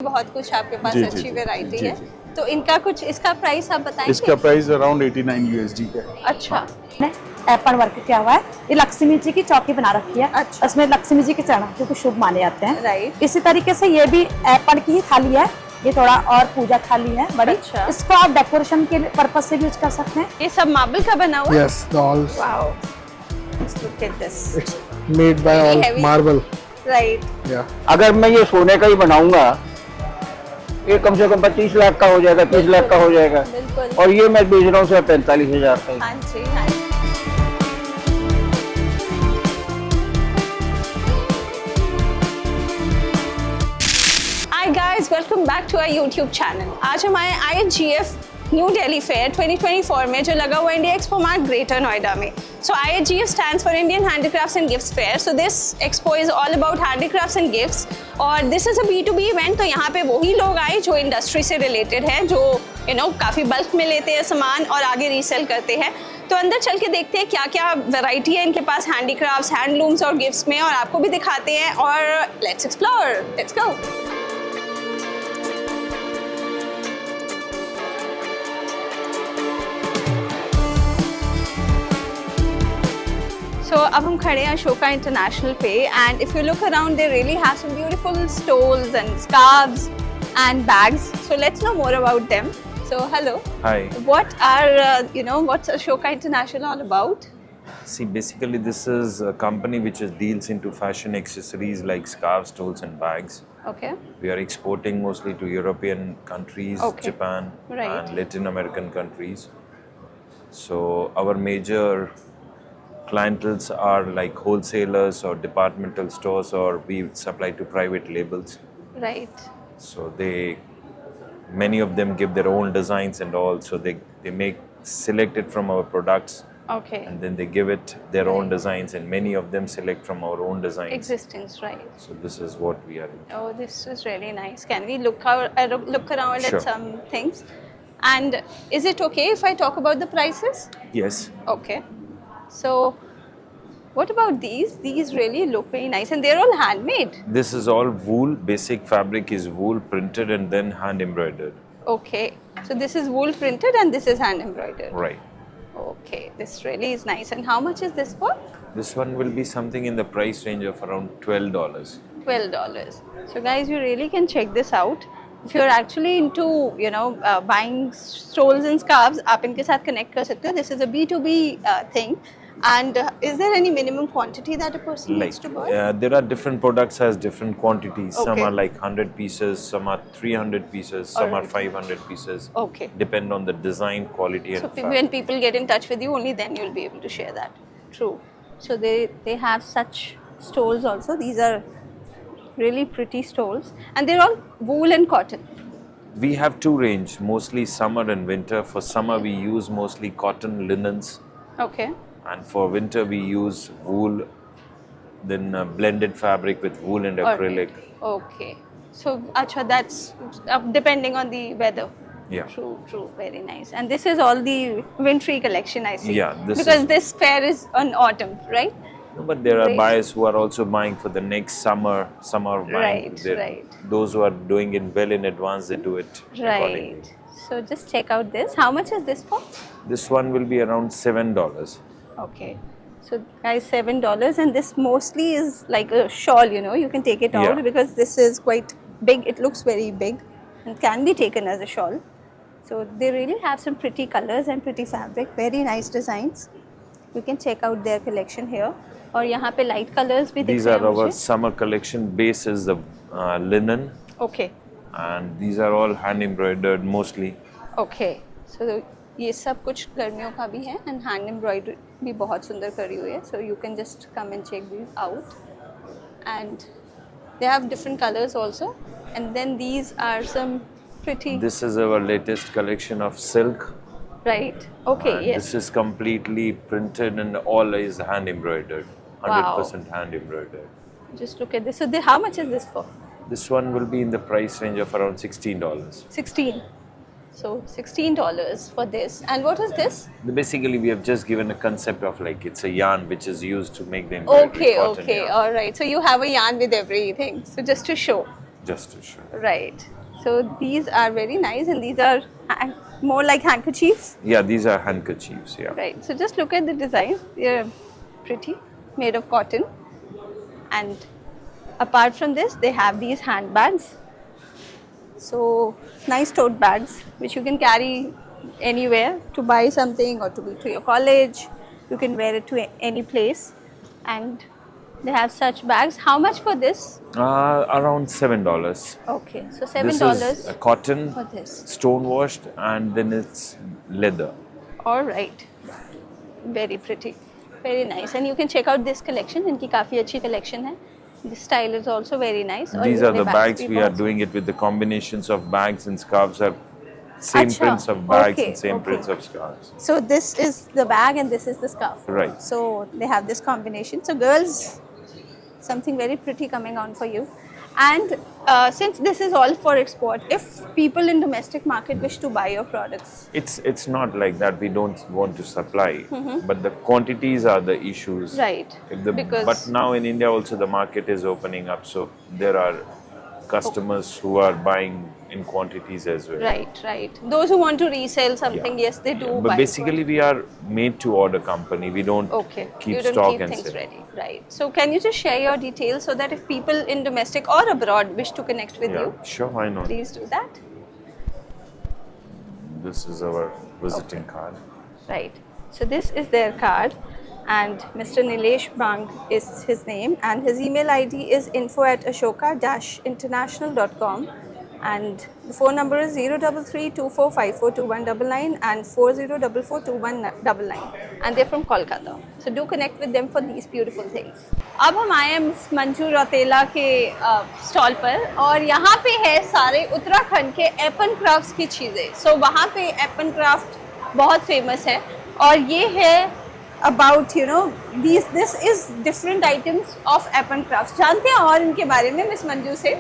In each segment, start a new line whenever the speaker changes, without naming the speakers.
बहुत कुछ आपके पास
जी,
अच्छी
जी,
वैरायटी
जी,
है।
जी।
तो इनका कुछ इसका प्राइस आप बताएंगे?
इसका प्राइस अराउंड 89 USD का है।
अच्छा
एप्पल वर्क किया हुआ है। ये लक्ष्मी जी की चौकी बना रखी है।
अच्छा।
उसमें लक्ष्मी जी के चरण जो कि शुभ माने जाते हैं।
राइट।
इसी तरीके से ये भी एप्पल की ही थाली है। ये थोड़ा और पूजा थाली है बड़ी।
अच्छा।
इसको आप डेकोरेशन के पर्पज से भी यूज कर सकते हैं।
ये सब मार्बल का बना हुआ है?
Yes, the all
wow, look at this.
it's made by
Very
all
heavy.
marble.
Right.
Yeah.
अगर मैं ये सोने का ही बनाऊंगा, ये कम से कम 25 लाख का हो जाएगा, 30 लाख का हो जाएगा।
बिल्कुल।
और ये मैं बेच रहा हूँ सिर्फ 45,000 का।
हाँ जी, हाँ जी। Hi guys, welcome back to our YouTube channel. आज हम आए IHGF न्यू दिल्ली फेयर 2024 में जो लगा हुआ India expo mart greater Noida में. So IHGF stands for Indian Handicrafts and Gifts Fair. So this expo is all about handicrafts and gifts. और this is a B2B event. तो यहाँ पे वही लोग आए जो इंडस्ट्री से रिलेटेड है, जो काफ़ी बल्क में लेते हैं सामान और आगे रीसेल करते हैं. तो अंदर चल के देखते हैं क्या क्या वैरायटी है इनके पास हैंडीक्राफ्ट्स, हैंडलूम्स और गिफ्ट्स में, और आपको भी दिखाते हैं. और let's explore, let's go. So अब हम खड़े हैं अशोका इंटरनेशनल पे, and if you look around they really have some beautiful stoles and scarves and bags. So let's know more about them. So hello.
Hi.
What are what's Ashoka International all about?
See, basically, this is a company which deals into fashion accessories like scarves, stoles, and bags.
Okay.
We are exporting mostly to European countries,
Okay.
Japan,
Right.
and Latin American countries. So our major clientels are like wholesalers or departmental stores, or we supply to private labels.
Right.
So many of them give their own designs and all. So they make select it from our products.
Okay.
And then they give it their own
Right.
designs, and many of them select from our own designs.
Existence, right.
So this is what we are in.
Oh, this is really nice. Can we look around
Sure.
at some things? And is it okay if I talk about the prices?
Yes.
Okay. So what about these? These really look very nice, and they're all handmade.
This is all wool. Basic fabric is wool printed and then hand embroidered.
Okay. So this is wool printed and this is hand embroidered.
Right.
Okay. This really is nice. And how much is this for?
This one will be something in the price range of around $12.
$12. So guys, you really can check this out. If you're actually into, buying stoles and scarves, आप इनके साथ connect कर सकते हो. This is a B2B thing. And is there any minimum quantity that a person needs to buy?
There are different products has different quantities. Some
Okay.
are like 100 pieces, some are 300 pieces, some are
Alright.
500 pieces.
Okay.
Depend on the design, quality,
So
and
when
fabric.
people get in touch with you, only then you'll be able to share that. True. So they have such stoles also. These are really pretty stoles, and they're all wool and cotton.
We have two range, mostly summer and winter. For summer, we use mostly cotton linens,
Okay.
and for winter, we use wool, then blended fabric with wool and acrylic.
Okay. So acha, that's depending on the weather.
Yeah.
True. Very nice. And this is all the wintry collection, I see.
Yeah, this
because
is-
this fair is on autumn, right?
No, but there are
Great.
buyers who are also buying for the next summer. Some are buying.
Right,
They're-
right.
Those who are doing it well in advance, they do it accordingly.
Right. So just check out this. How much is this for?
This one will be around $7.
Okay. So guys, $7, and this mostly is like a shawl, you can take it out
Yeah.
because this is quite big. It looks very big and can be taken as a shawl. So they really have some pretty colors and pretty fabric, very nice designs. You can check out their collection here. और यहाँ पे light colors भी दिख
These
रहे
are
हैं
our
मुझे.
summer collection. Base is the linen,
Okay.
and these are all hand embroidered mostly.
Okay. So ये सब कुछ गर्मियों का भी है, and hand embroidery भी बहुत सुंदर करी हुई है. So you can just come and check these out. And they have different colors also. And then these are some pretty.
This is our latest collection of silk.
Right. Okay.
And
Yes.
This is completely printed and all is hand embroidered. 100% hand embroidered.
Just look at this. So how much is this for?
This one will be in the price range of around $16.
16. So $16 for this. And what is this?
Basically, we have just given a concept of like it's a yarn which is used to make the embroidery.
Okay.
cotton yarn.
All right. So you have a yarn with everything. So just to show.
Just to show.
Right. So these are very nice, and these are more like handkerchiefs.
Yeah, these are handkerchiefs. Yeah.
Right. So just look at the designs. They're pretty, made of cotton. And apart from this, they have these handbags. So nice tote bags, which you can carry anywhere to buy something or to go to your college. You can wear it to any place. And they have such bags. How much for this?
Around $7.
Okay, so
This
$7
is cotton,
for this.
stone washed, and then it's leather.
All right. Very pretty. Very nice. And you can check out this collection. इनकी काफी अच्छी collection है. This style is also very nice. और
These are
इनके
the bags
भी
we are
बहुत-
doing it with the combinations of bags and scarves are same
Acha,
prints of bags
okay,
and same
okay.
prints of scarves.
So this is the bag and this is the scarf.
Right.
So they have this combination. So girls, something very pretty coming on for you. And since this is all for export, if people in domestic market wish to buy your products,
It's not like that. We don't want to supply, but the quantities are the issues.
right? Because
But now in India also the market is opening up, so there are customers who are buying in quantities as well.
right. Those who want to resell something,
Yeah.
yes, they do.
But
buy
basically we are made to order company. We don't
okay.
keep
You don't
stock
keep
and
things
sell.
ready, right? So can you just share your details so that if people in domestic or abroad wish to connect with
Yeah,
you,
sure, why not?
please do that.
This is our visiting card.
Right. So this is their card, and Mr. Nilesh Bang is his name, and his email ID is info@ashoka-international.com, and the phone number is 033-2454-2199 and 4044-2199, and they're from Kolkata. So do connect with them for these beautiful things. अब हम आए हैं miss Manju Rautela के stall पर, और यहाँ पे है सारे उत्तराखंड के एपन क्राफ्ट्स की चीज़ें. सो वहाँ पे एपन क्राफ्ट बहुत फेमस है, और ये है about this is different items of Aipan crafts. जानते हैं और इनके बारे में मिस मंजू से.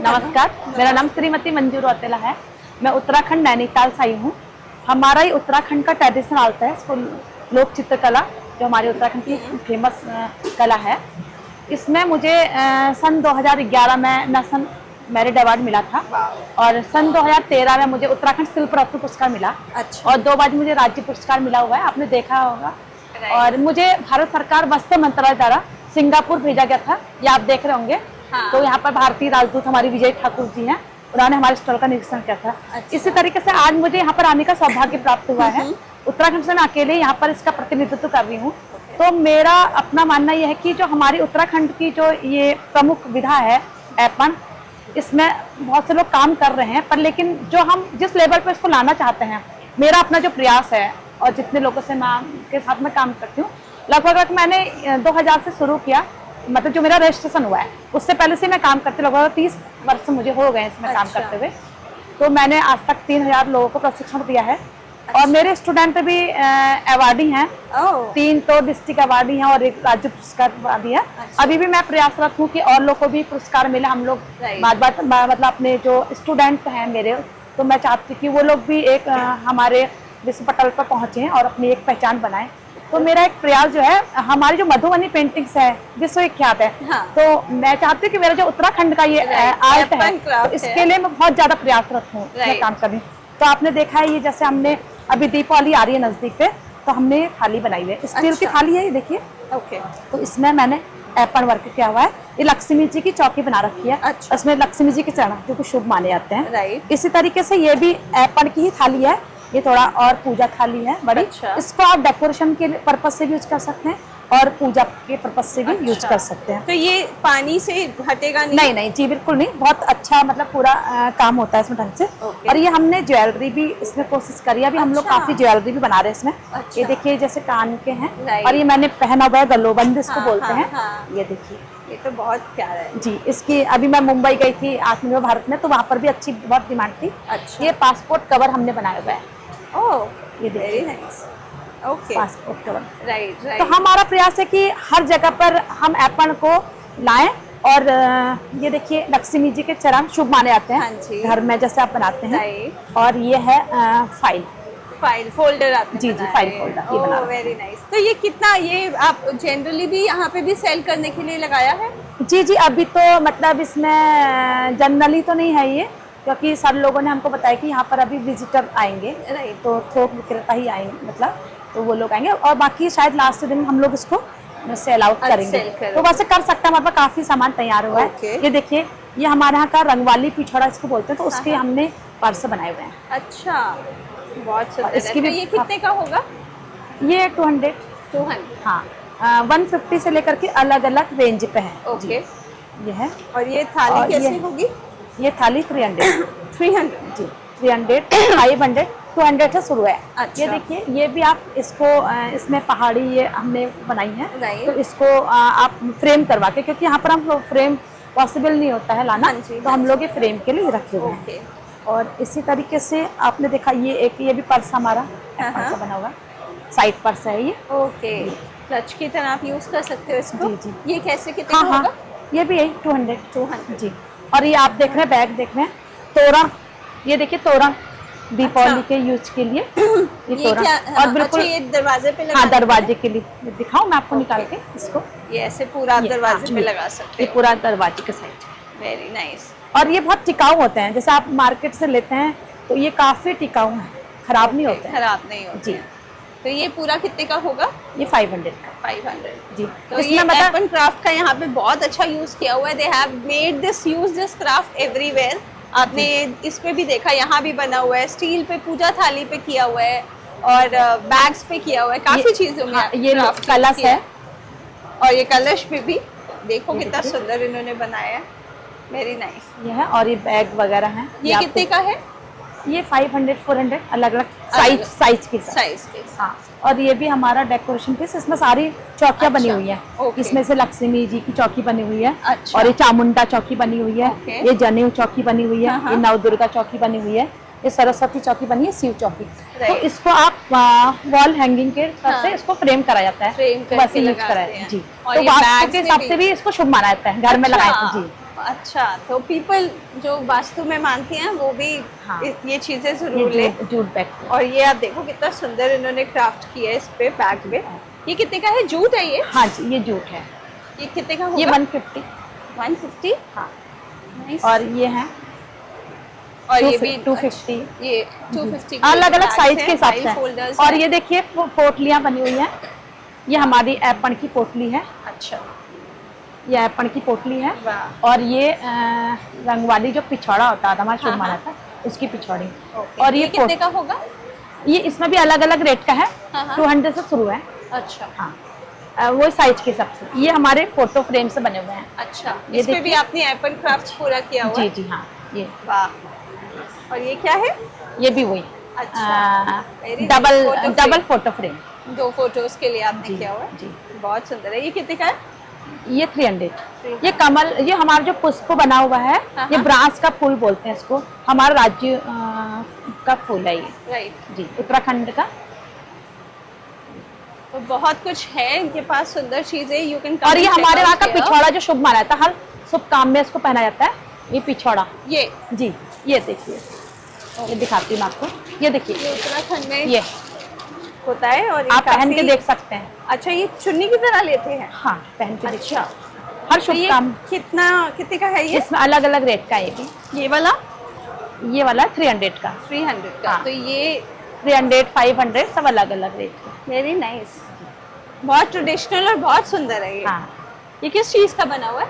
नमस्कार, मेरा नाम श्रीमती मंजू रौतेला है. मैं उत्तराखंड नैनीताल से आई हूँ. हमारा ही उत्तराखंड का ट्रेडिशनल आता है, इसको लोक चित्रकला, जो हमारे उत्तराखंड की फेमस कला है. इसमें मुझे सन 2011 में नेशनल मेरिट अवार्ड मिला था, और सन 2013 में मुझे उत्तराखंड शिल्प रत्न पुरस्कार मिला.
अच्छा.
और 2 बार मुझे राज्य पुरस्कार मिला हुआ है, आपने देखा होगा. और मुझे भारत सरकार वस्त्र मंत्रालय द्वारा सिंगापुर भेजा गया था, ये आप देख रहे होंगे.
हाँ.
तो यहाँ पर भारतीय राजदूत हमारी विजय ठाकुर जी हैं, उन्होंने हमारे स्टॉल का निरीक्षण किया था.
अच्छा.
इसी तरीके से आज मुझे यहाँ पर आने का सौभाग्य प्राप्त हुआ है. उत्तराखंड से मैं अकेले यहाँ पर इसका प्रतिनिधित्व कर रही हूँ. तो मेरा अपना मानना यह है कि जो हमारी उत्तराखंड की जो ये प्रमुख विधा है एपन, इसमें बहुत से लोग काम कर रहे हैं, पर लेकिन जो हम जिस लेवल पर इसको लाना चाहते हैं, मेरा अपना जो प्रयास है और जितने लोगों से मैं के साथ में काम करती हूँ, लगभग मैंने 2000 से शुरू किया, मतलब जो मेरा रजिस्ट्रेशन हुआ है उससे पहले से मैं काम करते, लगभग 30 वर्ष मुझे हो गए इसमें काम करते हुए. तो मैंने आज तक 3000 लोगों को प्रशिक्षण दिया है. और मेरे स्टूडेंट भी अवार्डी हैं. 3 तो डिस्ट्रिक्ट अवार्डी हैं और 1 राज्य पुरस्कार अवार्डी है. अभी भी मैं प्रयासरत हूँ कि और लोग को भी पुरस्कार मिले. हम लोग मतलब अपने जो स्टूडेंट हैं मेरे, तो मैं चाहती हूँ कि वो लोग भी एक हमारे विश्व पटल पर पहुँचे और अपनी एक पहचान बनाएं. तो मेरा एक प्रयास जो है, हमारी जो मधुबनी पेंटिंग्स है विश्वविख्यात है.
हाँ.
तो मैं चाहती हूँ कि मेरा जो उत्तराखंड का ये आर्ट है, तो इसके लिए मैं बहुत ज्यादा प्रयासरत हूँ इसमें काम कर रही हूँ. तो आपने देखा है, ये जैसे हमने अभी दीपावली आ रही है नजदीक पे, तो हमने ये थाली बनाई हुई है, स्टील की थाली है ये देखिए.
ओके.
तो इसमें मैंने एपन वर्क किया हुआ है. ये लक्ष्मी जी की चौकी बना रखी है.
अच्छा.
इसमें लक्ष्मी जी के चरण जो कि शुभ माने जाते हैं.
राइट.
इसी तरीके से ये भी एपन की ही थाली है. ये थोड़ा और पूजा थाली है बड़ी.
अच्छा.
इसको आप डेकोरेशन के पर्पज से भी यूज कर सकते हैं और पूजा के पर्पज से भी यूज कर सकते हैं.
तो ये पानी से हटेगा नहीं?
नहीं जी, बिल्कुल नहीं. बहुत अच्छा मतलब पूरा काम होता है इसमें ढंग से.
Okay.
और ये हमने ज्वेलरी भी इसमें कोशिश करी है. अभी हम लोग
अच्छा.
काफी ज्वेलरी भी बना रहे हैं इसमें.
अच्छा.
ये देखिए जैसे कान के हैं.
Right.
और ये मैंने पहना हुआ है गलोबंद इसको
हाँ,
बोलते
हाँ,
हैं.
हाँ.
ये देखिए,
ये तो बहुत प्यारा है
जी. इसकी अभी मैं मुंबई गई थी आत्मनिर्भर भारत में, तो वहाँ पर भी अच्छी बहुत डिमांड थी.
अच्छा.
ये पासपोर्ट कवर हमने बनाया हुआ है.
ओह,
ये
वेरी
देखिए,
nice. Okay.
Passport cover.
Right.
तो हमारा प्रयास है कि हर जगह पर हम एपन को लाएं. और ये देखिए लक्ष्मी जी के चरण शुभ माने जाते हैं.
हाँ जी.
घर में जैसे आप बनाते हैं.
राइट.
और ये है फाइल.
फाइल फोल्डर आपने
जी,
बनाया
फाइल
है।
फोल्डर, ये बना रहे
वेरी नाइस। तो ये कितना, ये आप जनरली भी यहाँ पे भी सेल करने के लिए लगाया है?
जी जी, अभी तो मतलब इसमें जनरली तो नहीं है ये, क्योंकि सारे लोगों ने हमको बताया कि यहाँ पर अभी विजिटर आएंगे,
राइट।
तो थोक विक्रेता ही आएंगे, मतलब तो वो लोग आएंगे, और बाकी शायद लास्ट दिन हम लोग इसको सेल आउट करेंगे।
सेल करेंगे।
तो वैसे कर सकते हैं, हमारे पास काफी सामान तैयार हुआ
ओके।
है। ये देखिए, ये हमारे यहाँ का रंगवाली पिछोड़ा इसको बोलते हैं, तो उसके
हाँ।
हमने पर्स बनाए हुए हैं।
अच्छा, बहुत सुंदर है।
इसकी
तो
भी-
ये कितने का होगा?
ये 200,
200।
हाँ 150 से लेकर के अलग अलग रेंज पे है।
ओके।
ये है,
और ये थाली
और
कैसी
ये-
होगी?
ये थाली 300
300।
जी, 300, 500, 200 से शुरू है।
अच्छा।
ये देखिए, ये भी आप इसको इसमें पहाड़ी ये हमने बनाई है,
Right.
तो इसको आप फ्रेम करवा के, क्योंकि यहाँ पर हम फ्रेम पॉसिबल नहीं होता है लाना,
हाँ जी,
तो
हाँ
हम लोग ये फ्रेम के लिए रखे हुए हैं।
ओके।
और इसी तरीके से आपने देखा, ये भी पर्स हमारा एप्पल का बना हुआ साइड पर्स है ये।
ओके, क्लच की तरह आप यूज कर सकते हो इसको।
जी, जी।
ये कैसे, कितने
हाँ
का
हाँ,
होगा?
ये भी यही 200।
200।
जी। और ये आप देख रहे हैं, बैग देख रहे हैं, तोरण, ये देखिए तोरण दीपावली
अच्छा।
के यूज के लिए ये
ये
तोरण।
क्या?
और बिल्कुल,
अच्छा, ये दरवाजे पे लगा
हाँ दरवाजे के लिए। ये दिखाऊं मैं आपको निकाल के इसको?
ये ऐसे पूरा
ये,
दरवाजे
हाँ,
पे
ये-
लगा सकते
ये
हो।
पूरा दरवाजे के साइड।
Very nice.
और ये बहुत टिकाऊ होते हैं, जैसे आप मार्केट से लेते हैं तो ये काफी टिकाऊ है, खराब नहीं होते हैं।
खराब नहीं होते।
जी।
तो ये पूरा कितने का होगा?
ये 500 का।
500।
जी।
तो ये एपन क्राफ्ट का यहाँ पे बहुत अच्छा यूज किया हुआ है। They have made this, use this craft everywhere. आपने इस पे भी देखा, यहाँ भी बना हुआ है, स्टील पे, पूजा थाली पे किया हुआ है, और बैग्स पे किया हुआ है, काफी चीजों में
हाँ, ये
craft use
कलश
किया
है।
और ये कलश पे भी देखो
ये
कितना
देखिए।
सुंदर इन्होंने बनाया है। Very nice.
ये है, और ये बैग वगैरह हैं।
ये
आपको-
कितने का है?
ये 500, 400 अलग अलग
अलग-
साइज के साथ।
साइज के।
हाँ, और ये भी हमारा डेकोरेशन पीस, इसमें सारी चौकियाँ बनी हुई है।
ओके।
इसमें से लक्ष्मी जी की चौकी बनी हुई है,
अच्छा।
और ये चामुंडा चौकी बनी हुई है,
ओके।
ये जनेऊ चौकी बनी हुई है,
हाँ,
ये नवदुर्गा चौकी बनी हुई है, ये सरस्वती चौकी बनी है, शिव चौकी। तो
Right.
इसको आप वॉल हैंगिंग के तरफ से
हाँ।
इसको फ्रेम करा जाता है,
फ्रेम
तो
करके
वैसे यूज
लगाते
करा
हैं।
है जी।
और
तो
ये
वास्तु
bags
के
में
हिसाब
भी?
से भी इसको शुभ माना जाता है, घर में लगाए थे जी।
अच्छा, तो पीपल जो वास्तु में मानती हैं वो भी
हाँ।
ये चीजें जरूर ले।
ये जूट बैग।
और ये आप देखो कितना सुंदर इन्होंने क्राफ्ट किया है इस पे, बैग पे। ये कितने का है? जूट है ये?
हाँ जी, ये जूट है,
ये कितने का होगा?
ये 150।
150।
हाँ,
Nice।
और ये है
और ये भी
250।
ये 250
अलग अलग
bags
साइज
हैं,
के हिसाब
file
से।
folders
और
हैं।
ये देखिए पोटलियाँ बनी हुई हैं, ये हमारी एप्पन की पोटली है,
अच्छा,
ये एप्पन की पोटली है।
वाह।
और ये रंगवाली जो पिछौड़ा होता है हमारा शुभ
हाँ,
माना
हाँ।
था, उसकी पिछौड़ी।
ओके।
और
ये कितने का होगा?
ये इसमें भी अलग अलग रेट का है,
हाँ, हाँ।
200 से शुरू है।
अच्छा।
हाँ, वो साइज के हिसाब से। ये हमारे फोटो फ्रेम से बने हुए हैं।
अच्छा,
ये
इस पे भी
देखिए।
आपने एपन क्राफ्ट पूरा किया हुआ
जी
है?
जी हाँ, ये
वाह। और ये क्या है?
ये भी वही
अच्छा, very nice
double
photo
double
frame।
Photo frame.
2 photos के लिए आपने
जी,
किया हुआ है?
जी।
बहुत सुंदर है। ये कितने का है?
ये 300। ये कमल, ये हमारा जो पुष्प बना हुआ है,
हाँ,
ये
हाँ।
ब्रास का फूल बोलते हैं इसको, हमारा राज्य का फूल है ये
राइट।
जी, उत्तराखंड का।
तो बहुत कुछ है इनके पास, सुंदर चीजें। यू कैन
और ये हमारे वहाँ का पिछौड़ा जो शुभ माना जाता है, हर शुभ काम में इसको पहना जाता है, ये पिछौड़ा।
ये
जी, ये देखिए, ये दिखाती हूँ मैं आपको, ये देखिए,
ये उत्तराखंड में
ये
होता है। और ये
आप पहन के
काफी-
देख सकते हैं।
अच्छा, ये चुन्नी की तरह लेते हैं?
हाँ, पहन के देखिए,
अच्छा।
हर
तो
शुभ
ये
काम।
कितने का है ये?
इसमें अलग अलग रेट का है, ये भी।
ये वाला
ये वाला 300 का,
300 का।
हाँ।
तो ये
300, 500 सब अलग अलग रेट का।
वेरी नाइस, बहुत ट्रेडिशनल और बहुत सुंदर है ये।
हाँ,
ये किस चीज का बना हुआ है?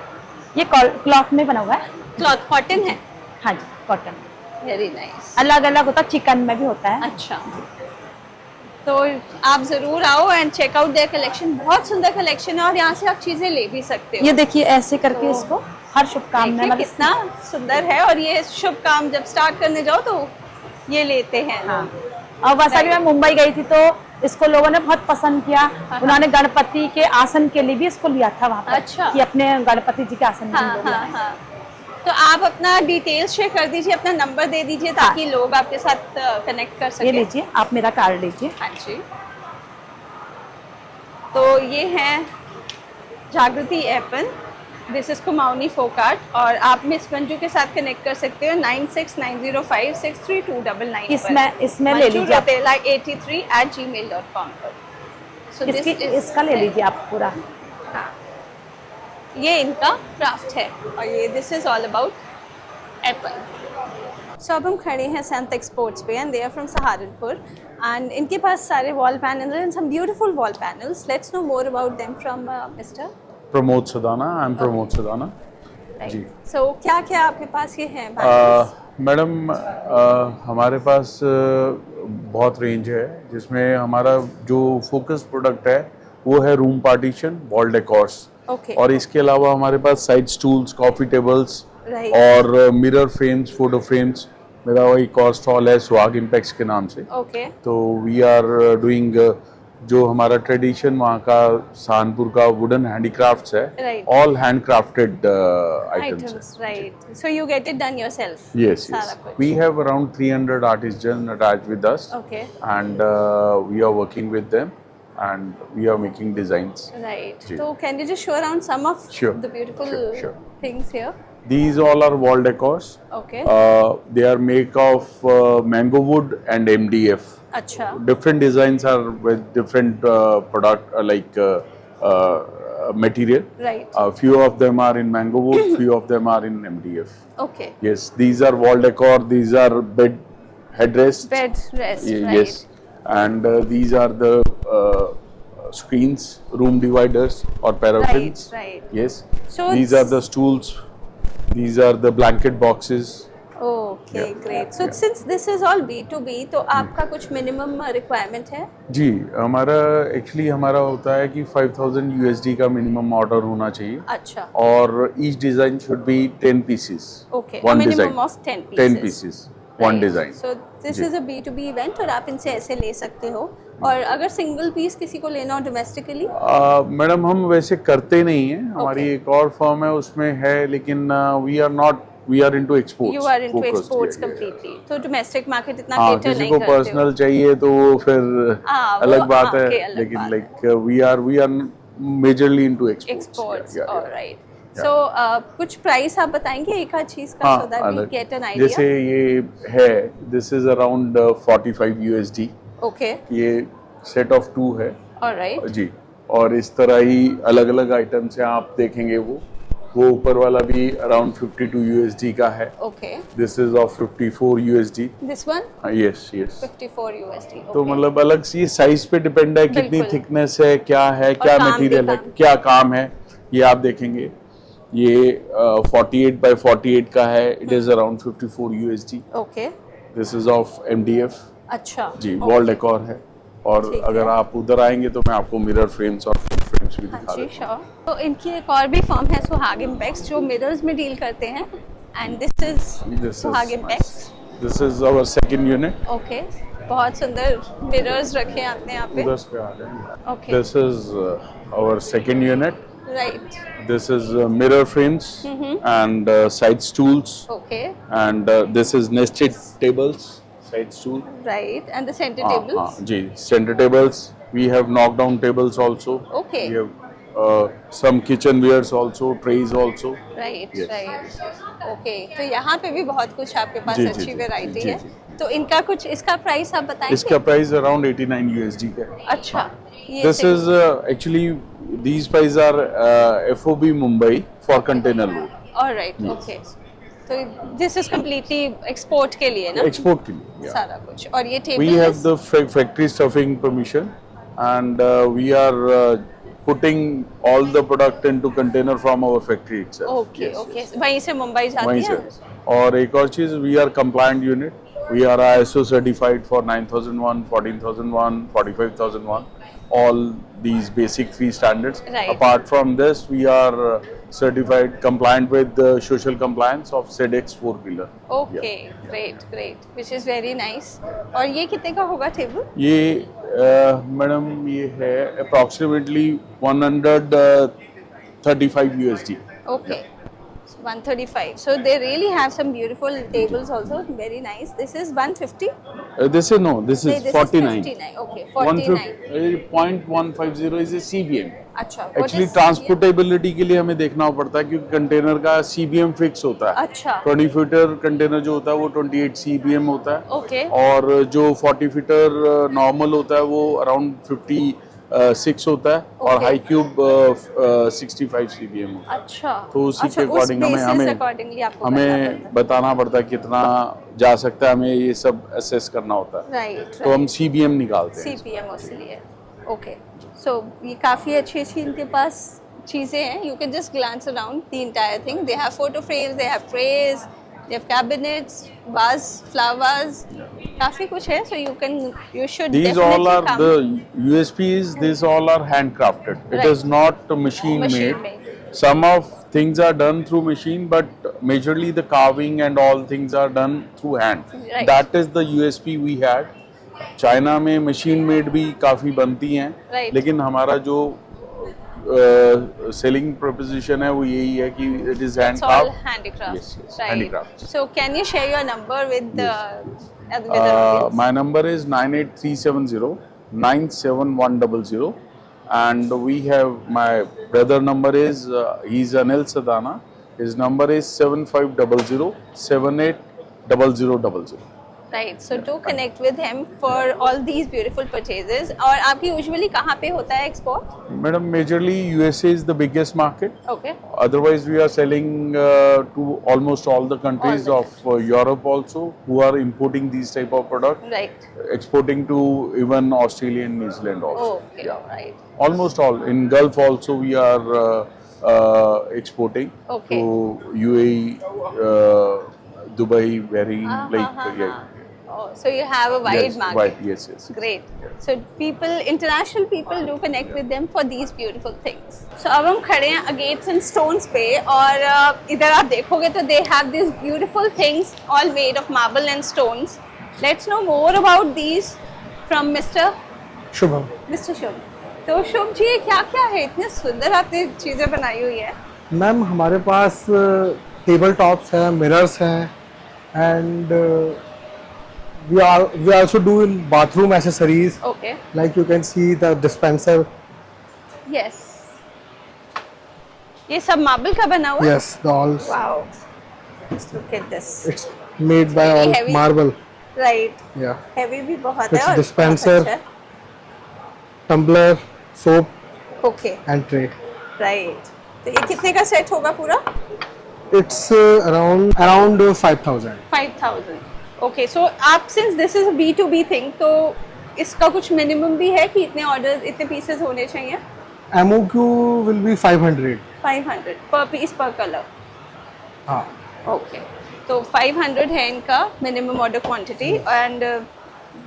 ये क्लॉथ में बना हुआ है।
क्लॉथ, कॉटन है?
हाँ जी, कॉटन।
Very nice.
अलग अलग होता है, चिकन में भी होता है।
अच्छा, तो आप जरूर आओ and check out their collection. बहुत सुंदर कलेक्शन है और यहाँ से आप चीजें ले भी सकते हो।
ये देखिए ऐसे करके
तो
इसको हर शुभ काम में
देखिए
मतलब
कितना सुंदर है। और ये शुभ काम जब स्टार्ट करने जाओ तो ये लेते हैं
हाँ।
लोग।
और वैसा भी मैं मुंबई गई थी तो इसको लोगों ने बहुत पसंद किया। उन्होंने गणपति के आसन के लिए भी इसको लिया था वहाँ पर,
अच्छा।
कि अपने गणपति जी के आसन में हम
हाँ
लोग
हाँ
लगाएं।
हाँ। तो आप अपना डिटेल्स शेयर कर दीजिए, अपना नंबर दे दीजिए ताकि लोग आपके साथ कनेक्ट कर
ये
सके।
लीजिए, आप मेरा कार्ड लीजिए।
हाँ जी। तो ये है Jagriti Aipan this is Kumaoni folk art और आप मिस मंजू के साथ कनेक्ट कर सकते हो 9690563299
इसमें ले लीजिए आप।
83@gmail.com पर। So this is-
इसका ले लीजिए आप पूरा।
हाँ, ये इनका क्राफ्ट है और ये this is all about apple. So अब हम खड़े हैं संत एक्सपोर्ट्स पे and they are from Saharanpur and इनके पास सारे wall panels and some beautiful wall panels. Let's know more about them from mister
Pramod Sadana, I am Pramod Sadana ji.
So क्या क्या आपके पास ये हैं?
मैडम हमारे पास बहुत रेंज है, जिसमें हमारा जो फोकस प्रोडक्ट है वो है room partition, wall decors,
okay
और इसके अलावा हमारे पास side stools, coffee tables
right
और मिरर फ्रेम्स, फोटो फ्रेम्स। मेरा एक और स्टॉल है सुहाग इम्पैक्स के नाम से।
ओके
तो वी आर डूइंग जो हमारा ट्रेडिशन वहाँ का सहारनपुर का वुडन हैंडीक्राफ्ट्स है,
Right.
All hand crafted items
items right. So you get it done yourself?
Yes,
सारा
yes.
कुछ।
We have around 300 artisans attached with us,
Okay.
and we are working with them, and we are making designs.
Right.
जी।
So can you just show around some of
Sure,
the beautiful
sure.
things here?
These all are wall decors.
Okay.
They are made of mango wood and MDF.
अच्छा
Different designs are with different product material.
Right.
Few of them are in mango wood, few of them are in MDF.
Okay.
Yes, these are wall decor. These are bed headrests.
Bed rest. Right.
Yes, and these are the screens, room dividers or paraffins.
Right.
Yes.
So
These are the stools. These are the blanket boxes.
Okay,
Yeah.
great. So
Yeah.
since this is all B2B, तो आपका कुछ minimum requirement है?
जी, हमारा actually हमारा होता है कि 5000 USD का मिनिमम ऑर्डर होना चाहिए,
अच्छा.
और each design should be 10 pieces.
Okay.
One
A minimum
design.
of 10 pieces.
10 pieces. One
Right.
design.
So this
जी.
is a B2B event और आप इनसे ऐसे ले सकते हो. और अगर सिंगल पीस किसी को लेना हो डोमेस्टिकली?
मैडम हम वैसे करते नहीं हैं, हमारी
Okay.
एक और फर्म है उसमें है, लेकिन we are into exports.
You are into exports completely. तो डोमेस्टिक मार्केट इतना
हाँ,
cater
किसी
नहीं
को
करते हो.
पर्सनल चाहिए तो वो फिर
हाँ, वो
अलग बात है,
आपके अलग
लेकिन
बात
like we are majorly into
Exports.
Exports.
Alright. So कुछ प्राइस आप बताएंगे एक आध चीज का,
हाँ,
so that we
अलग।
get an idea.
जैसे ये है, this is around 45 USD।
Okay.
ये सेट ऑफ 2 है
Alright.
जी, और इस तरह ही अलग अलग आइटम्स हैं, आप देखेंगे वो ऊपर वाला भी अराउंड 52 USD का है।
Okay.
This is of 54 USD।
This one?
Yes yes.
54 USD.
तो
Okay.
मतलब अलग सी साइज पे डिपेंड है, कितनी
बिल्कुल।
थिकनेस है, क्या है, क्या
काम भी
मटेरियल है,
काम।
क्या काम है, ये आप देखेंगे। ये 48 by 48 का है, it is around 54 USD।
Okay.
This is of MDF
अच्छा.
जी,
Okay.
वॉल डेकोर है। और
ठीक है।
अगर आप उधर आएंगे तो मैं आपको मिरर फ्रेम्स और फुट फ्रेम्स भी
हाँ
दिखा
जी,
देता
श्योर. तो इनकी एक और भी फर्म है सुहाग इम्पैक्स जो मिरर्स में डील करते हैं एंड दिस
हूँ।
Is Suhag Impex.
This is our second unit.
Okay. बहुत सुंदर मिरर्स रखे हैं आपने यहाँ पे.
उधर से आ जाएंगे।
Okay.
This is our second unit.
Right.
This is mirror frames and side stools,
okay.
and this is nested tables, side stool.
Right. And the center
हाँ,
टेबल्स.
हाँ, जी, center tables. We have knockdown tables also.
Okay.
We have some kitchenwares also, trays also.
Right.
Yes.
Right. Okay. तो यहाँ पे भी बहुत कुछ आपके पास
जी, जी,
अच्छी
जी,
वेराइटी
जी,
है.
जी।
तो इनका कुछ इसका प्राइस आप बताएंगे?
इसका प्राइस अराउंड 89 USD का है।
अच्छा. ये
This
से-
is actually these prices are FOB Mumbai for container load.
Alright. Okay. तो दिस इज कंप्लीटली एक्सपोर्ट के लिए ना?
Export के लिए। Yeah.
सारा कुछ. और ये table
We have the factory stuffing permission, and we are putting all the product into container from our factory itself.
Okay.
Yes,
okay.
yes.
वहीं से मुंबई जाती
वहीं
है?
से। और एक और चीज, we are compliant unit. We are ISO certified for 9001, 14001, 45001. All these basic 3 standards.
Right.
Apart from this, we are certified compliant with the social compliance of ZX 4-wheeler.
Okay. Great. Great. Which is very nice. और ये कितने का होगा table?
ये madam ये है approximately 135 USD.
Okay. 135. So they really have some beautiful tables also. Very nice. This is 150.
This is no, this is
This
49.
is 59. Okay, 49.
0.150 is a CBM.
अच्छा what
actually
is
transportability के लिए हमें देखना पड़ता है क्योंकि कंटेनर का CBM fix होता है।
अच्छा
20 फीटर कंटेनर जो होता है वो 28 CBM होता है
ओके
और जो 40 फीटर नॉर्मल होता है वो अराउंड 56 होता है और
Okay.
हाई क्यूब 65 CBM होता है।
अच्छा
तो उसी
अच्छा,
के
उस
अकॉर्डिंग
basis
हमें
accordingly आपको करना
हमें
पड़ता है।
बताना पड़ता है कितना जा सकता है, हमें ये सब असेस करना होता है।
राइट
तो हम CBM निकालते हैं।
CPM उसलिए ओके सो ये काफ़ी अच्छी अच्छी इनके पास चीज़ें हैं you can just glance around the entire thing they have photo frames they have trays they have cabinets vase flowers काफ़ी कुछ है so you should
These all
definitely
are
come.
the USPs. These all are handcrafted. It
Right.
is not machine
Machine
made.
made.
Some of things are done through machine, but majorly the carving and all things are done through hand.
Right.
That is the USP we had. China में machine made भी काफ़ी बनती हैं
Right.
लेकिन हमारा जो selling proposition है वो यही है कि it is
It's all
handcraft.
handicraft.
Yes, yes,
Right.
handicraft.
So can you share your number with the with the
Uh,
audience?
my number is 98370 97100 and we have my brother number is he's Anil Sadana. His number is 7500 780000.
Right. So do connect with him for all these beautiful purchases. और आपकी usually कहाँ पे होता है export?
Madam, majorly USA is the biggest market.
Okay.
Otherwise, we are selling to almost all the countries
All the
of Europe also who are importing these type of product,
Right.
exporting to even Australia and New Zealand also.
Okay.
Yeah.
Right.
Almost all. In Gulf also we are exporting
Okay.
to UAE, Dubai, Bahrain, yeah.
Oh, so you have a wide
Yes,
market.
wide, yes, yes.
Great. So people, international people do connect with them for these beautiful things. So अब हम खड़े हैं Agates and Stones पे और इधर आप देखोगे तो they have these beautiful things all made of marble and stones. Let's know more about these from Mr.
Shubham.
शुभ। तो शुभ जी क्या क्या है इतने सुंदर आपने चीजें बनाई हुई है?
मैम हमारे पास टेबल टॉप्स हैं, मिरर्स हैं and we also do in bathroom accessories
Okay.
like you can see the dispenser.
Yes. ये सब मार्बल का बना हुआ है?
Yes, the all
Wow. Look at this.
it's made by
very
all
heavy.
marble.
Right.
Yeah,
Heavy भी बहुत है
It's
और
dispenser.
बहुत अच्छा है।
tumbler, soap
Okay.
and tray.
Right. तो ये कितने का सेट होगा पूरा?
It's around 5,000.
5,000. Okay. So आप since this is a B2B thing तो इसका कुछ मिनिमम भी है कि इतने ऑर्डर इतने पीसेस होने चाहिए?
MOQ will be 500.
500 per piece per color.
हाँ,
Okay. तो 500 है इनका minimum order quantity and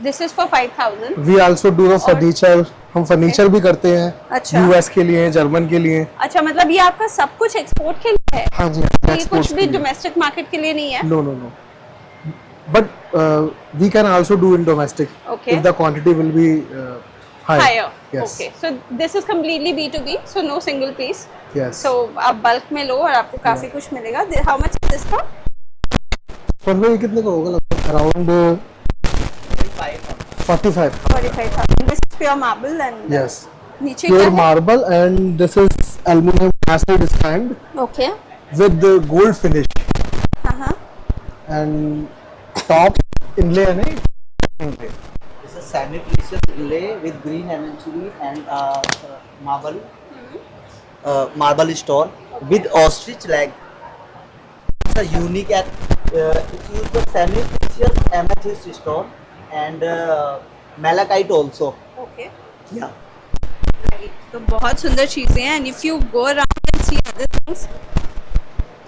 this is for 5,000.
we also do the furniture. हम फर्नीचर भी करते हैं
अच्छा।
US के लिए, जर्मन के लिए।
अच्छा मतलब ये आपका सब कुछ एक्सपोर्ट के लिए है?
हाँ जी,
ये
exports
कुछ भी
के लिए।
डोमेस्टिक मार्केट के लिए नहीं है?
No. But we can also do in domestic
Okay.
if the quantity will be high.
Higher.
Yes.
Okay. So this is completely B2B. So no single piece.
Yes.
So आप bulk में लो और आपको काफी कुछ मिलेगा. How much is this for?
पर ये कितने का होगा? Around 45.
45,000. This is pure marble and
Yes.
नीचे
Pure
क्या है?
marble and this is aluminum acid stand
Okay.
with the gold finish
हाँ.
and top inlay है नहीं? Inlay.
This is semi-precious inlay with green anchory and marble stone with ostrich leg. It's a unique it uses the semi-precious amethyst stone and malachite also.
Okay.
Yeah.
Right. तो बहुत सुंदर चीजें हैं. And if you go around and see other things,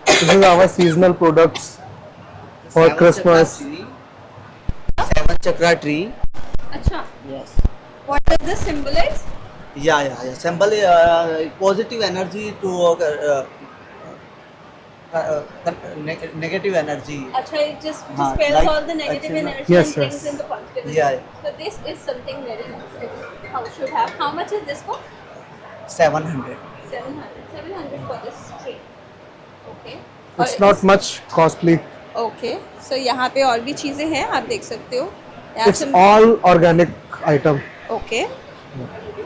This is our seasonal products for
Seven
Christmas.
chakra tree. Seven chakra tree.
अच्छा.
Yes.
What does this symbolize?
Yeah. Symbol positive energy to negative energy.
अच्छा, it just
हाँ,
dispels
like
all the negative
actually-
energy
Yes,
and brings
yes.
in the positive
Yeah.
energy. So this is something very nice. How should have? How much is this for?
700.
700 for this tree. Okay.
It's not much costly.
Okay. So यहाँ पे और भी चीजें हैं आप देख सकते हो. They have
It's
some-
all organic item.
Okay.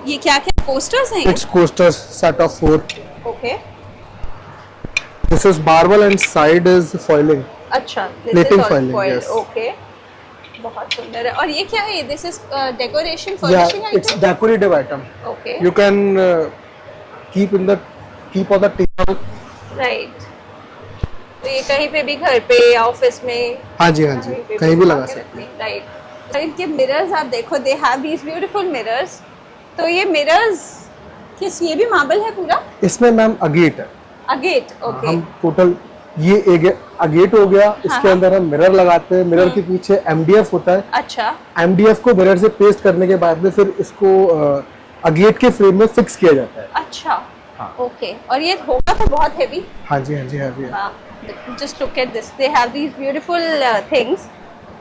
ये क्या क्या कोस्टर्स हैं ये?
It's coasters set of 4.
Okay,
This is marble and side is foiling.
अच्छा, this
Plating
is all
foiling,
foiled.
yes.
Okay, बहुत सुंदर है। और ये क्या है? This is decoration
Yeah,
furnishing
it's
item.
decorative item.
Okay,
You can keep on the table.
Right. तो ये कहीं पे भी, घर पे, ऑफिस में,
हाँ जी, हाँ जी, कहीं भी लगा सकते हैं।
राइट। तो इनके मिरर्स आप देखो, दे हैव दीज ब्यूटीफुल मिरर्स। तो ये मिरर्स किस, ये भी मार्बल है पूरा?
इसमें मैम अगेट है।
अगेट, ओके,
हम टोटल ये अगेट हो गया, इसके अंदर हम मिरर लगाते हैं। मिरर के पीछे MDF होता है।
अच्छा,
MDF को मिरर से पेस्ट करने के बाद में फिर इसको अगेट के फ्रेम में फिक्स किया जाता है।
अच्छा, ओके। और ये होगा तो बहुत हैवी।
हाँ जी, हाँ जी, हाँ जी।
Just look at this, they have these beautiful things.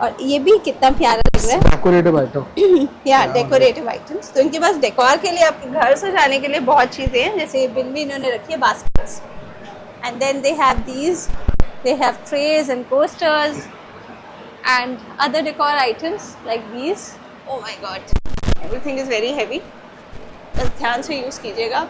और ये भी कितना प्यारा लग रहा है।
Decorative item.
या डेकोरेटिव आइटम्स। तो इनके पास डेकोर के लिए, आपके घर सजाने के लिए बहुत चीज़ें हैं। जैसे ये बिन भी इन्होंने रखी है, baskets, and then they have these, they have trays and coasters and other decor items like these. Oh my god, everything is very heavy. बस ध्यान से यूज़ कीजिएगा।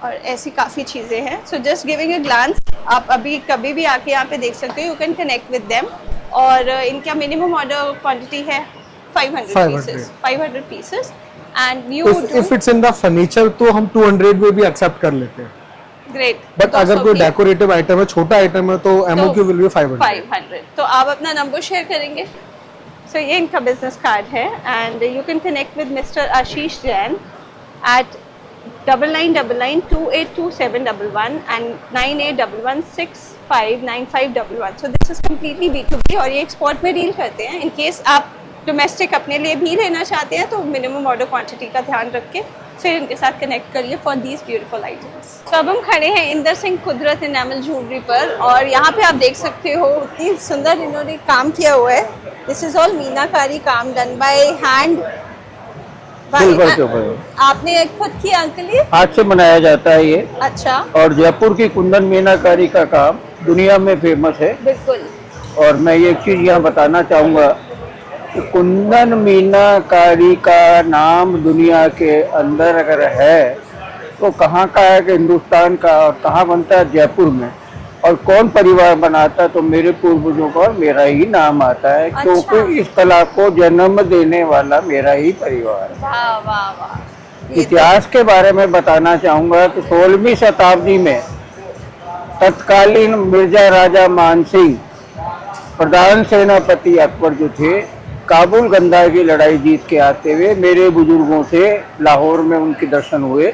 और ऐसी काफ़ी चीज़ें हैं। So just giving a glance, आप अभी कभी भी आके यहाँ पे देख सकते हो। You can connect with them. और इनका मिनिमम ऑर्डर क्वांटिटी है 500 pieces and you
if it's in the furniture तो हम 200 में भी एक्सेप्ट कर लेते हैं।
ग्रेट।
बट अगर कोई डेकोरेटिव आइटम है, छोटा आइटम है, तो MOQ विल बी 500।
तो आप अपना नंबर शेयर करेंगे। सो ये इनका बिजनेस कार्ड है and you can connect with mister Ashish Jain at 9999282711 and 9811659511। So this is completely B2B और ये एक्सपोर्ट में डील करते हैं। इन केस आप डोमेस्टिक अपने लिए भी लेना चाहते हैं तो मिनिमम ऑर्डर क्वांटिटी का ध्यान रख के फिर इनके साथ कनेक्ट करिए फॉर दीज ब्यूटीफुल आइटम्स। तो अब हम खड़े हैं इंदर सिंह कुदरत इनामल ज्वेलरी पर और यहाँ पे आप देख सकते हो इतनी सुंदर इन्होंने काम किया हुआ है। दिस इज ऑल मीनाकारी काम डन बाय हैंड।
सिल्वर के ऊपर
आपने खुद किया अंकल ये?
हाथ से बनाया जाता है ये।
अच्छा।
और जयपुर की कुंदन मीनाकारी का काम दुनिया में फेमस है।
बिल्कुल।
और मैं ये चीज यहाँ बताना चाहूँगा कि कुंदन मीनाकारी का नाम दुनिया के अंदर अगर है तो कहाँ का है कि हिंदुस्तान का, और कहाँ बनता है जयपुर में। और कौन परिवार बनाता है तो मेरे पूर्वजों का मेरा ही नाम आता है।
अच्छा।
क्योंकि इस कला को जन्म देने वाला मेरा ही परिवार है।
वाह वाह वाह।
इतिहास के बारे में बताना चाहूँगा कि 16वीं शताब्दी में तत्कालीन मिर्जा राजा मानसिंह प्रधान सेनापति अकबर जो थे, काबुल गंदा की लड़ाई जीत के आते हुए मेरे बुजुर्गों से लाहौर में उनके दर्शन हुए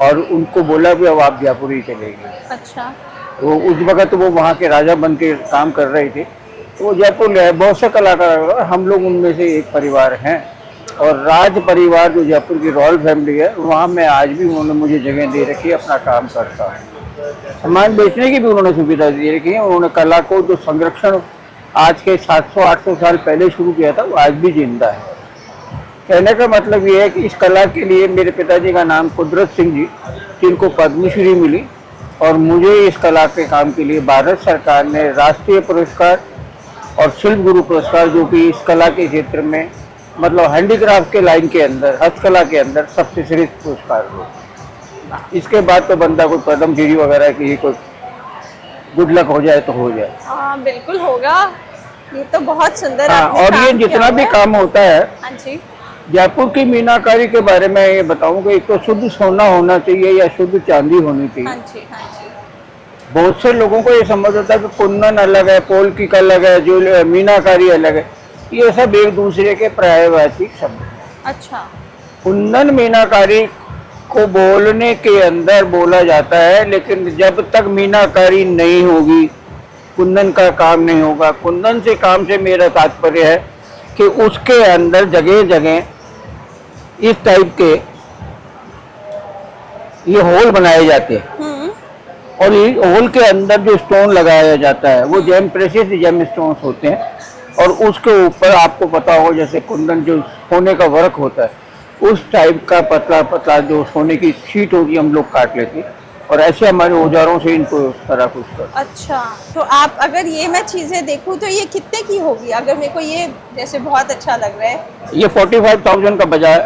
और उनको बोला भी अब आप जयपुर ही चले गए।
अच्छा।
वो उस वक्त वो वहाँ के राजा बन के काम कर रहे थे तो वो जयपुर ले आए। बहुत से कलाकार, हम लोग उनमें से एक परिवार हैं। और राज परिवार जो जयपुर की रॉयल फैमिली है वहाँ में आज भी उन्होंने मुझे जगह दे रखी है, अपना काम करता है। सामान बेचने की भी उन्होंने सुविधा दे रखी है। उन्होंने कला को जो संरक्षण आज के 700-800 साल पहले शुरू किया था वो आज भी जिंदा है। कहने का मतलब ये है कि इस कला के लिए मेरे पिताजी का नाम कुदरत सिंह जी, जिनको पद्मश्री मिली, और मुझे इस कला के काम के लिए भारत सरकार ने राष्ट्रीय पुरस्कार और शिल्प गुरु पुरस्कार, जो कि इस कला के क्षेत्र में मतलब हैंडीक्राफ्ट के लाइन के अंदर, हस्तकला के अंदर सबसे श्रेष्ठ पुरस्कार हुआ। इसके बाद तो बंदा कोई पद्मश्री वगैरह की कोई गुड लक हो जाए तो हो जाए।
हाँ बिल्कुल होगा। ये तो बहुत सुंदर।
हाँ, और ये जितना भी काम होता है,
हाँ जी,
जयपुर की मीनाकारी के बारे में ये बताऊंगा, एक तो शुद्ध सोना होना चाहिए या शुद्ध चांदी होनी चाहिए।
हाँ जी, हाँ जी।
बहुत से लोगों को ये समझ होता है कि कुंदन अलग है, पोलकिक अलग है, जो मीनाकारी अलग है। ये सब एक दूसरे के पर्यायवाची शब्द है।
अच्छा।
कुंदन मीनाकारी को बोलने के अंदर बोला जाता है, लेकिन जब तक मीनाकारी नहीं होगी कुंदन का काम नहीं होगा। कुंदन से काम से मेरा तात्पर्य है कि उसके अंदर जगह जगह इस टाइप के ये होल बनाए जाते हैं और ये होल के अंदर जो स्टोन लगाया जाता है वो जेम प्रेशियस जेम स्टोन्स होते हैं। और उसके ऊपर आपको पता हो जैसे कुंदन जो सोने का वर्क होता है उस टाइप का पतला पतला जो सोने की शीट होगी हम लोग काट लेते हैं और ऐसे हमारे औजारों से इनको सारा कुछ कर।
अच्छा, तो आप अगर ये मैं चीजें देखूं तो ये कितने की होगी? अगर मेरे को ये जैसे बहुत अच्छा लग रहा है।
ये 45,000 का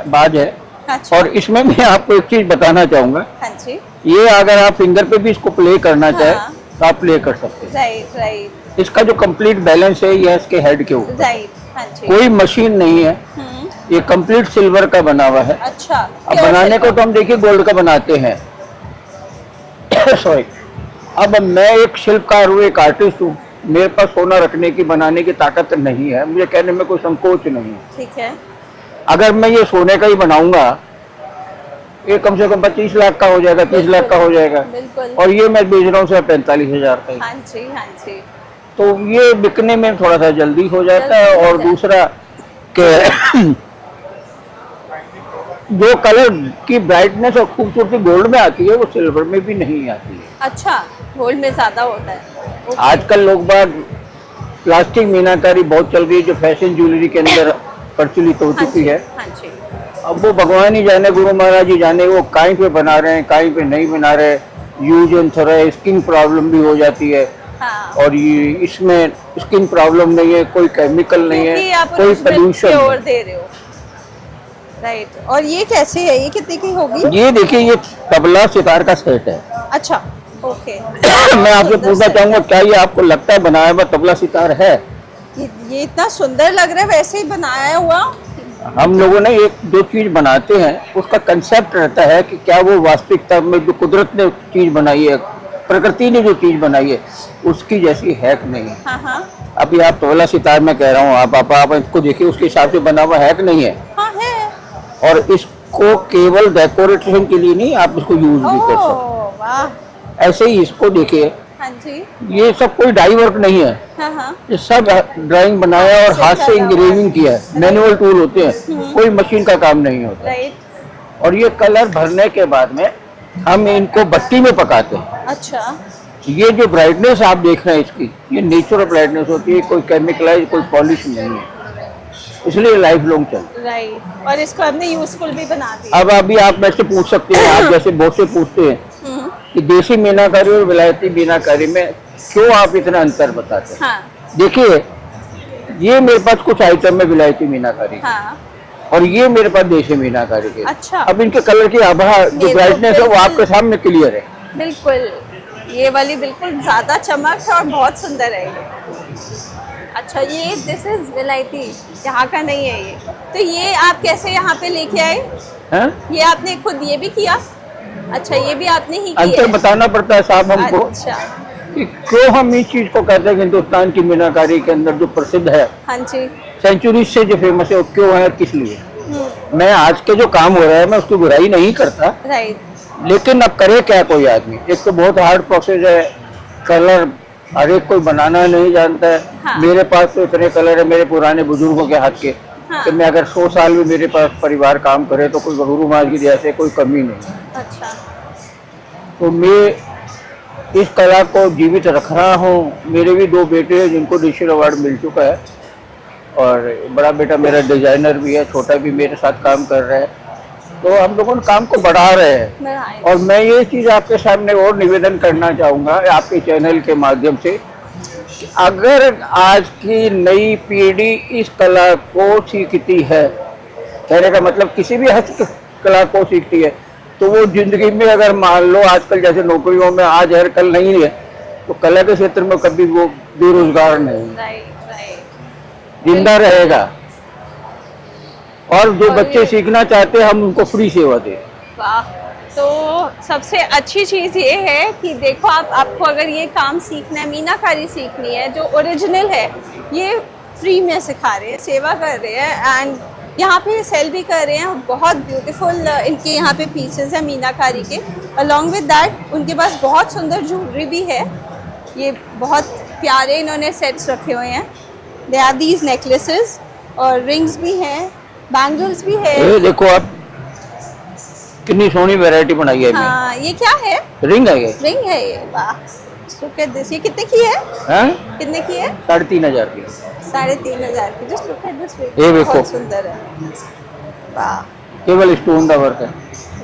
बाज है
अच्छा।
और इसमें मैं आपको एक चीज बताना चाहूंगा,
हाँ जी।
ये अगर आप फिंगर पे भी इसको प्ले करना
हाँ।
चाहे तो आप प्ले कर सकते हैं।
राइट राइट
इसका जो कंप्लीट बैलेंस है ये इसके हेड के ऊपर,
राइट। हाँ जी।
कोई मशीन नहीं है, ये कंप्लीट सिल्वर का बना हुआ है।
अच्छा।
अब बनाने को तो हम देखिए गोल्ड का बनाते हैं सॉरी। अब मैं एक शिल्पकार हूँ, एक आर्टिस्ट हूँ, मेरे पास सोना रखने की बनाने की ताकत नहीं है, मुझे कहने में कोई संकोच नहीं है।
ठीक है।
अगर मैं ये सोने का ही बनाऊंगा, ये कम से कम 25 लाख का हो जाएगा, 30 लाख का हो जाएगा,
बिल्कुल।
और ये मैं बेच रहा हूँ सिर्फ 45,000 का ही।
हाँ जी हाँ जी।
तो ये बिकने में थोड़ा सा जल्दी हो जाता है।
जल्दी हो
और
जाता है।
दूसरा कि जो कलर की ब्राइटनेस और खूबसूरती गोल्ड में आती है वो सिल्वर में भी नहीं आती है।
अच्छा, गोल्ड में ज्यादा होता है। ओके।
आजकल लोग बाग प्लास्टिक मीनाकारी बहुत चल रही है, जो फैशन ज्वेलरी के अंदर प्रचलित हो
हाँ
चुकी
जी,
है।
हाँ जी।
अब वो भगवान ही जाने, गुरु महाराज ही जाने वो कहीं पे बना रहे हैं, कहीं पे नहीं बना रहे। यूज एंड थोड़ा स्किन प्रॉब्लम भी हो जाती है।
हाँ।
और ये इसमें स्किन प्रॉब्लम नहीं है, कोई केमिकल नहीं
क्योंकि
है,
आप
कोई
उसमें
पोल्यूशन
प्योर
नहीं।
दे रहे हो। राइट। और ये कैसे है, ये कितने की होगी?
ये देखिए, ये तबला सितार का सेट है।
अच्छा। ओके।
मैं आपसे पूछना चाहूंगा, क्या ये आपको लगता है बनाया हुआ तबला सितार है?
ये इतना सुंदर लग रहा है, वैसे ही बनाया हुआ।
हम लोगों ने एक जो चीज बनाते हैं उसका कंसेप्ट रहता है कि क्या वो वास्तविकता में जो कुदरत ने चीज बनाई है, प्रकृति ने जो चीज बनाई है उसकी जैसी है कि नहीं।
हाँ हाँ
अभी आप तबला सितार में कह रहा हूँ, आप इसको देखिए, उसके हिसाब से बना हुआ है कि नहीं है।
हाँ है।
और इसको केवल डेकोरेशन के लिए नहीं, आप इसको यूज भी कर सकते
ओह वाह।
हैं। ऐसे ही इसको देखिए,
हाँ जी।
ये सब कोई डाई वर्क नहीं है,
हाँ हाँ।
ये सब ड्राइंग बनाया और हाथ से इंग्रेविंग किया है। मैनुअल टूल होते हैं, कोई मशीन का काम नहीं होता।
राइट।
और ये कलर भरने के बाद में हम इनको भट्टी में पकाते हैं।
अच्छा।
ये जो ब्राइटनेस आप देख रहे हैं इसकी, ये नेचुरल ब्राइटनेस होती है, कोई केमिकलाइज, कोई पॉलिश नहीं है, इसलिए लाइफ लॉन्ग चलता है।
राइट। और इसको हमने यूजफुल भी बना दिया।
अब अभी आप मेरे से पूछ सकते हैं, आप जैसे बहुत से पूछते हैं कि देसी मीनाकारी और विलायती मीनाकारी में क्यों आप इतना अंतर बताते हैं।
हाँ
देखिए, ये मेरे पास कुछ आइटम में विलायती मीनाकारी के,
हाँ।
और ये मेरे पास देसी मीनाकारी के।
अच्छा।
अब इनके कलर की आभा जो
ये तो
ब्राइटनेस है वो
बिल्कुल-
आपके सामने क्लियर है।
बिल्कुल, ये वाली बिल्कुल ज्यादा चमक है और बहुत सुंदर है ये। अच्छा, ये दिस इज विलायती, यहाँ का नहीं है ये। तो ये आप कैसे यहाँ पे लेके आए?
हैं?
ये आपने खुद ये भी किया? अच्छा, ये भी आपने ही किया
अंतर
है?
बताना पड़ता है साहब हमको
अच्छा।
कि क्यों हम इस चीज को कहते हैं कि हिंदुस्तान की मीनाकारी के अंदर जो प्रसिद्ध है,
हाँ जी।
सेंचुरी से जो फेमस है, वो क्यों है, किस लिए। मैं आज के जो काम हो रहा है मैं उसकी बुराई नहीं करता,
राइट।
लेकिन अब करे क्या कोई आदमी। एक तो बहुत हार्ड प्रोसेस है, कलर हर एक कोई बनाना नहीं जानता है।
हाँ।
मेरे पास तो इतने कलर है मेरे पुराने बुजुर्गों के हाथ के,
हाँ।
कि मैं अगर 100 साल में मेरे पास परिवार काम करे तो कोई गुरु महाराज की जैसे कोई कमी नहीं।
अच्छा।
तो मैं इस कला को जीवित रख रहा हूँ। मेरे भी 2 बेटे हैं जिनको नेशनल अवार्ड मिल चुका है, और बड़ा बेटा मेरा डिजाइनर भी है, छोटा भी मेरे साथ काम कर रहा है। तो हम लोगों काम को बढ़ा रहे हैं। और मैं ये चीज़ आपके सामने और निवेदन करना चाहूँगा आपके चैनल के माध्यम से, कि अगर आज की नई पीढ़ी इस कला को सीखती है, कहने का मतलब किसी भी हस्तकला को सीखती है, तो वो जिंदगी में अगर मान लो आजकल जैसे नौकरियों में आज हर कल नहीं है, तो कला के क्षेत्र में कभी वो बेरोजगार नहीं,
राइट राइट।
जिंदा रहेगा। और जो
और
बच्चे
ये-
सीखना चाहते हैं हम उनको फ्री सेवा दें।
वाह। तो सबसे अच्छी चीज़ ये है कि देखो, आपको अगर ये काम सीखना है, मीनाकारी सीखनी है जो ओरिजिनल है, ये फ्री में सिखा रहे हैं, सेवा कर रहे हैं, एंड यहाँ पे सेल भी कर रहे हैं। बहुत ब्यूटीफुल इनके यहाँ पे पीसेस हैं मीनाकारी के। अलॉन्ग विद दैट उनके पास बहुत सुंदर ज्वेलरी भी है। ये बहुत प्यारे इन्होंने सेट्स रखे हुए हैं। दे आर दीज नेकलेसेस, और रिंग्स भी हैं, बैंगल्स भी है।
ये देखो आप कितनी सोहनी वैरायटी बनाई है।
हाँ, ये क्या है?
रिंग है ये।
रिंग है ये। वाह, लुक एट दिस। ये कितने की है?
हैं?
कितने की है?
3,500 की।
3,500 की। Just look at this.
ये देखो।
बहुत सुंदर है। वाह।
केवल स्टोन का वर्क है।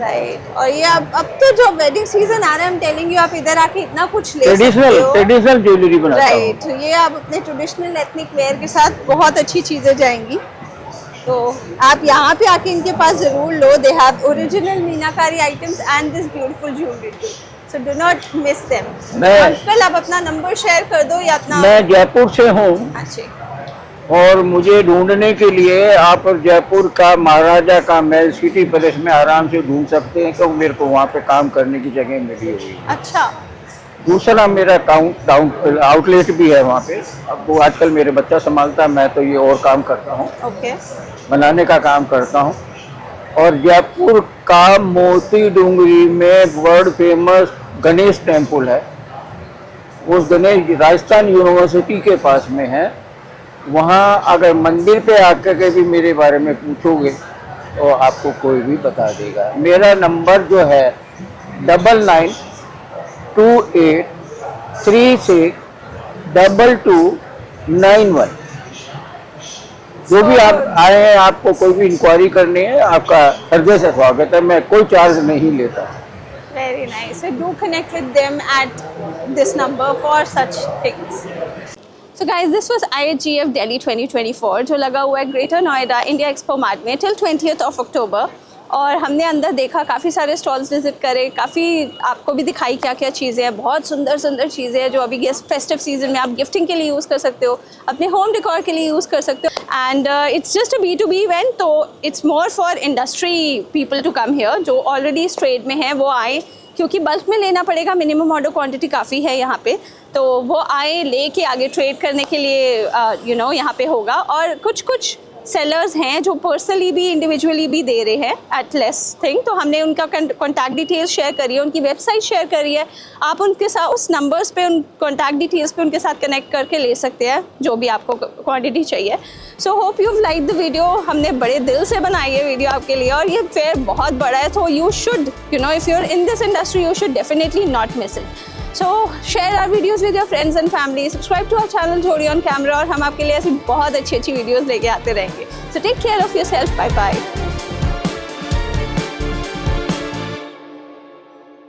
राइट। और ये अब तो जो वेडिंग सीजन आ रहा है, आई एम टेलिंग यू, आप इधर आके इतना कुछ ले सकते हो।
ट्रेडिशनल ज्वेलरी बनाता हूँ।
राइट। ये आप अपने ट्रेडिशनल एथनिक वेयर के साथ बहुत अच्छी चीजें जाएंगी। तो आप यहाँ पे आके इनके पास ज़रूर लो. They have original meenakari items and this beautiful jewellery too. So do not miss them. Uncle आप अपना नंबर शेयर कर दो या अपना.
मैं जयपुर से हूँ
अच्छा.
और मुझे ढूंढने के लिए आप जयपुर का महाराजा का महल सिटी पैलेस में आराम से ढूंढ सकते हैं, क्योंकि मेरे को वहाँ पे काम करने की जगह मिली हुई है.
अच्छा.
दूसरा मेरा आउटलेट भी है वहाँ पे. अब वो आजकल मेरे बच्चा संभालता है, मैं तो ये और काम करता हूँ,
ओके.
बनाने का काम करता हूँ. और जयपुर का मोती डूंगरी में वर्ल्ड फेमस गणेश टेम्पल है. उस गणेश राजस्थान यूनिवर्सिटी के पास में है. वहाँ अगर मंदिर पे आकर के भी मेरे बारे में पूछोगे तो आपको कोई भी बता देगा. मेरा नंबर जो है 9928362291. जो भी आप आए हैं, आपको कोई भी इंक्वायरी करनी है, आपका हृदय से स्वागत है. मैं कोई चार्ज नहीं लेता.
Very nice. So do connect with them at this number for such things. So guys, this was IHGF Delhi 2024 जो लगा हुआ है greater Noida India expo mart में till 20th of October. और हमने अंदर देखा, काफ़ी सारे स्टॉल्स विजिट करे, काफ़ी आपको भी दिखाई क्या क्या चीज़ें हैं. बहुत सुंदर सुंदर चीज़ें हैं जो अभी फेस्टिव सीजन में आप गिफ्टिंग के लिए यूज़ कर सकते हो, अपने होम डेकोर के लिए यूज़ कर सकते हो. And it's just a B2B event, तो it's more for industry people to come here. जो ऑलरेडी इस ट्रेड में हैं वो आए, क्योंकि बल्क में लेना पड़ेगा, मिनिमम ऑर्डर क्वांटिटी काफ़ी है यहाँ पे, तो वो आए लेके आगे ट्रेड करने के लिए यहाँ पे होगा. और कुछ सेलर्स हैं जो पर्सनली भी इंडिविजुअली भी दे रहे हैं एट लेस थिंग, तो हमने उनका कॉन्टैक्ट डिटेल्स शेयर करी है, उनकी वेबसाइट शेयर करी है. आप उनके साथ उस नंबर्स पे, उन कॉन्टैक्ट डिटेल्स पे उनके साथ कनेक्ट करके ले सकते हैं जो भी आपको क्वांटिटी चाहिए. So hope you like the video. हमने बड़े दिल से बनाई है वीडियो आपके लिए, और ये फेयर बहुत बड़ा है, तो you should if you are in this industry you should definitely not miss it. So share our videos with your friends and family. Subscribe to our channel Jodi on Camera, और हम आपके लिए ऐसी बहुत अच्छी वीडियोस लेके आते रहेंगे. So take care of yourself. Bye bye.